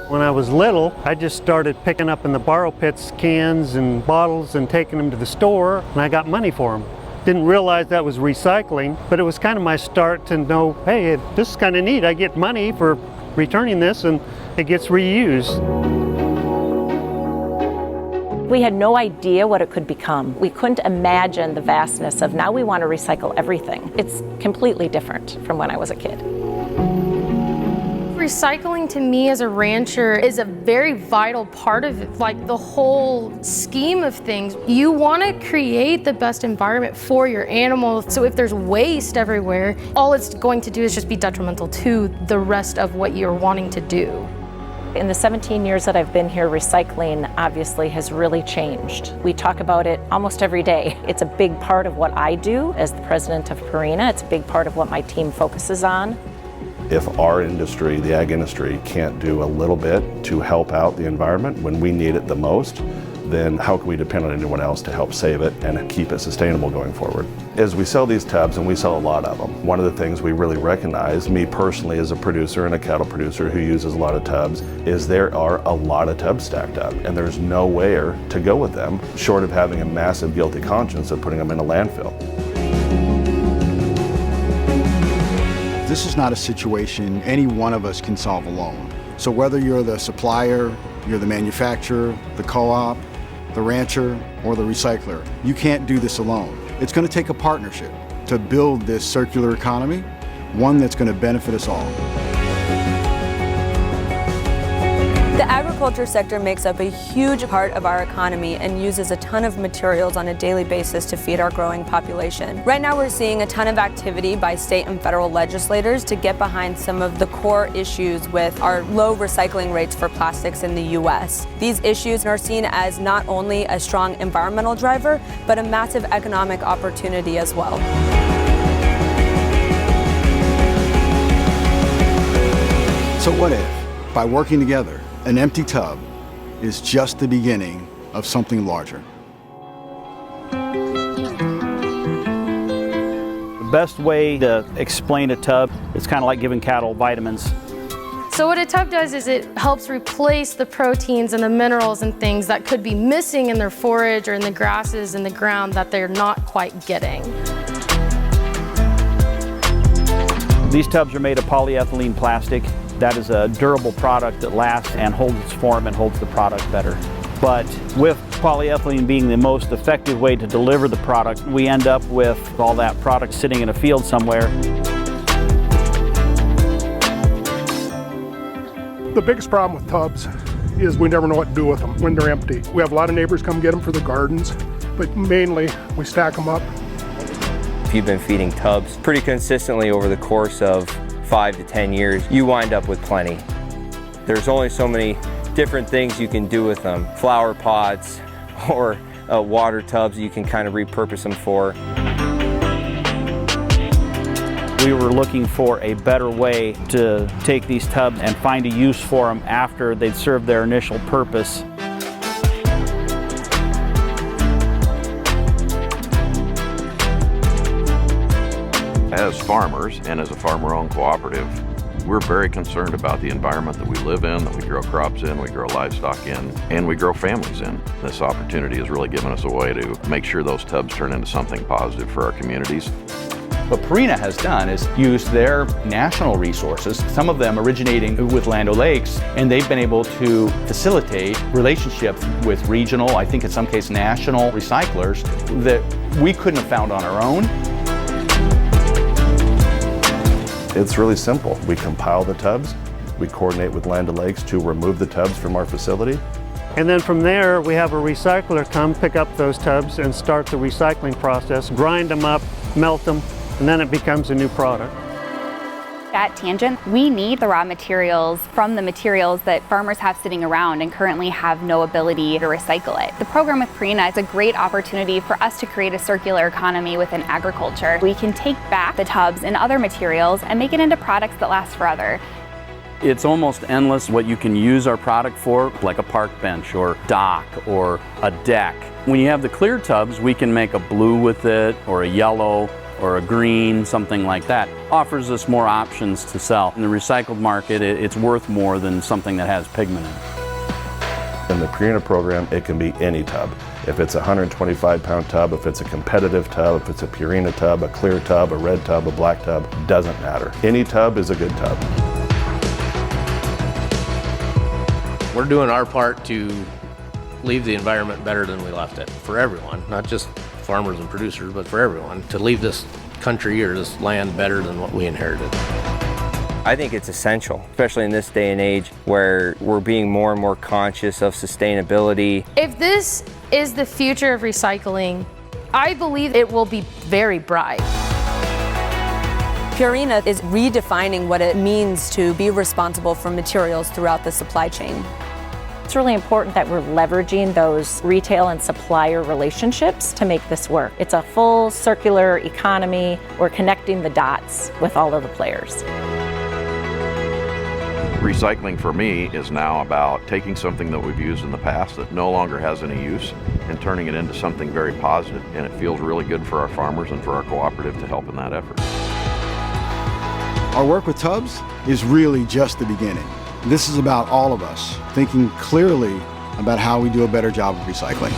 When I was little, I just started picking up in the borrow pits cans and bottles and taking them to the store, and I got money for them. Didn't realize that was recycling, but it was kind of my start to know, hey, this is kind of neat. I get money for returning this and it gets reused. We had no idea what it could become. We couldn't imagine the vastness of now we want to recycle everything. It's completely different from when I was a kid. Recycling to me as a rancher is a very vital part of it, like the whole scheme of things. You want to create the best environment for your animals, so if there's waste everywhere, all it's going to do is just be detrimental to the rest of what you're wanting to do. In the 17 years that I've been here, recycling obviously has really changed. We talk about it almost every day. It's a big part of what I do as the president of Purina. It's a big part of what my team focuses on. If our industry, the ag industry, can't do a little bit to help out the environment when we need it the most, then how can we depend on anyone else to help save it and keep it sustainable going forward? As we sell these tubs, and we sell a lot of them, one of the things we really recognize, me personally as a producer and a cattle producer who uses a lot of tubs, is there are a lot of tubs stacked up, and there's nowhere to go with them short of having a massive guilty conscience of putting them in a landfill. This is not a situation any one of us can solve alone. So whether you're the supplier, you're the manufacturer, the co-op, the rancher, or the recycler, you can't do this alone. It's going to take a partnership to build this circular economy, one that's going to benefit us all. The agriculture sector makes up a huge part of our economy and uses a ton of materials on a daily basis to feed our growing population. Right now we're seeing a ton of activity by state and federal legislators to get behind some of the core issues with our low recycling rates for plastics in the U.S. These issues are seen as not only a strong environmental driver, but a massive economic opportunity as well. So what if, by working together, an empty tub is just the beginning of something larger? The best way to explain a tub is kind of like giving cattle vitamins. So what a tub does is it helps replace the proteins and the minerals and things that could be missing in their forage or in the grasses in the ground that they're not quite getting. These tubs are made of polyethylene plastic. That is a durable product that lasts and holds its form and holds the product better. But with polyethylene being the most effective way to deliver the product, we end up with all that product sitting in a field somewhere. The biggest problem with tubs is we never know what to do with them when they're empty. We have a lot of neighbors come get them for the gardens, but mainly we stack them up. If you've been feeding tubs pretty consistently over the course of 5 to 10 years, you wind up with plenty. There's only so many different things you can do with them. Flower pots or water tubs you can kind of repurpose them for. We were looking for a better way to take these tubs and find a use for them after they'd served their initial purpose. As farmers and as a farmer-owned cooperative, we're very concerned about the environment that we live in, that we grow crops in, we grow livestock in, and we grow families in. This opportunity has really given us a way to make sure those tubs turn into something positive for our communities. What Purina has done is use their national resources, some of them originating with Land O'Lakes, and they've been able to facilitate relationships with regional, I think in some cases national recyclers that we couldn't have found on our own. It's really simple. We compile the tubs, we coordinate with Land O'Lakes to remove the tubs from our facility. And then from there, we have a recycler come pick up those tubs and start the recycling process, grind them up, melt them, and then it becomes a new product. At Tangent, we need the raw materials from the materials that farmers have sitting around and currently have no ability to recycle it. The program with Purina is a great opportunity for us to create a circular economy within agriculture. We can take back the tubs and other materials and make it into products that last forever. It's almost endless what you can use our product for, like a park bench or dock or a deck. When you have the clear tubs, we can make a blue with it or a yellow or a green, something like that, offers us more options to sell. In the recycled market, it's worth more than something that has pigment in it. In the Purina program, it can be any tub. If it's a 125-pound tub, if it's a competitive tub, if it's a Purina tub, a clear tub, a red tub, a black tub, doesn't matter. Any tub is a good tub. We're doing our part to leave the environment better than we left it, for everyone, not just farmers and producers, but for everyone, to leave this country or this land better than what we inherited. I think it's essential, especially in this day and age where we're being more and more conscious of sustainability. If this is the future of recycling, I believe it will be very bright. Purina is redefining what it means to be responsible for materials throughout the supply chain. It's really important that we're leveraging those retail and supplier relationships to make this work. It's a full circular economy. We're connecting the dots with all of the players. Recycling for me is now about taking something that we've used in the past that no longer has any use and turning it into something very positive, and it feels really good for our farmers and for our cooperative to help in that effort. Our work with tubs is really just the beginning. This is about all of us thinking clearly about how we do a better job of recycling.